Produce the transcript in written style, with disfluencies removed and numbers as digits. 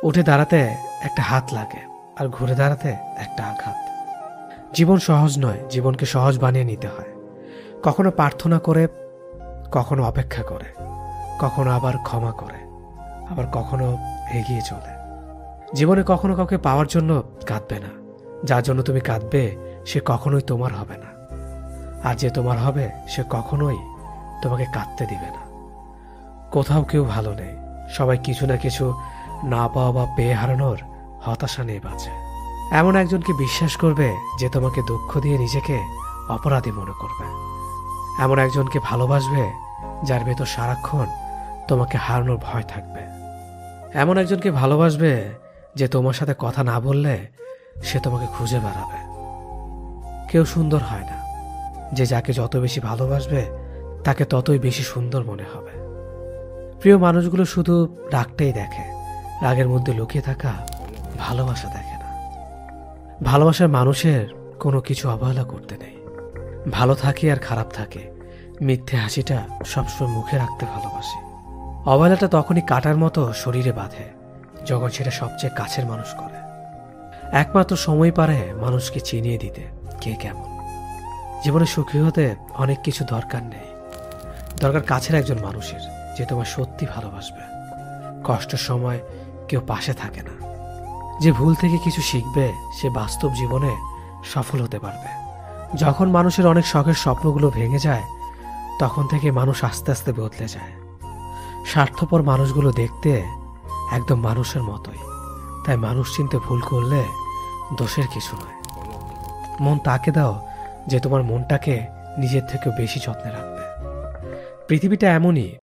উঠে দাঁড়াতে একটা হাত লাগে, আর ঘুরে দাঁড়াতে একটা আঘাত। জীবন সহজ নয়, জীবনকে সহজ বানিয়ে নিতে হয়। কখনো প্রার্থনা করে, কখনো অপেক্ষা করে, কখনো আবার ক্ষমা করে, আবার কখনো এগিয়ে চলে। জীবনে কখনো কাউকে পাওয়ার জন্য কাঁদবে না। যার জন্য তুমি কাঁদবে সে কখনোই তোমার হবে না, আর যে তোমার হবে সে কখনোই তোমাকে কাঁদতে দিবে না। কোথাও কেউ ভালো নেই, সবাই কিছু না কিছু না পাওয়া বা পেয়ে হারানোর হতাশা নিয়ে বাঁচে। এমন একজনকে বিশ্বাস করবে যে তোমাকে দুঃখ দিয়ে নিজেকে অপরাধী মনে করবে। এমন একজনকে ভালোবাসবে যার ভেতর সারাক্ষণ তোমাকে হারানোর ভয় থাকবে। এমন একজনকে ভালোবাসবে যে তোমার সাথে কথা না বললে সে তোমাকে খুঁজে বেড়াবে। কেউ সুন্দর হয় না, যে যাকে যত বেশি ভালোবাসবে তাকে ততই বেশি সুন্দর মনে হবে। প্রিয় মানুষগুলো শুধু রাগটাই দেখে, রাগের মধ্যে লুকিয়ে থাকা ভালোবাসা দেখে না। ভালোবাসার মানুষের কোনো কিছু অবহেলা করতে নেই। ভালো থাকে আর খারাপ থাকে, মিথ্যে হাসিটা সবসময় মুখে রাখতে ভালোবাসে। অবহেলাটা তখনই কাটার মতো শরীরে বাঁধে যখন সেটা সবচেয়ে কাছের মানুষ করে। একমাত্র সময় পারে মানুষকে চিনিয়ে দিতে কে কেমন। জীবনে সুখী হতে অনেক কিছু দরকার নেই, দরকার কাছের একজন মানুষের যে তোমার সত্যি ভালোবাসবে। কষ্টের সময় কেউ পাশে থাকে না। যে ভুল থেকে কিছু শিখবে সে বাস্তব জীবনে সফল হতে পারবে। যখন মানুষের অনেক শখের স্বপ্নগুলো ভেঙে যায় তখন থেকে মানুষ আস্তে আস্তে বদলে যায়। স্বার্থপর মানুষগুলো দেখতে একদম মানুষের মতোই, তাই মানুষ চিনতে ভুল করলে দোষের কিছু নয়। মন তাকে দাও যে তোমার মনটাকে নিজের থেকেও বেশি যত্নে রাখবে। পৃথিবীটা এমনই,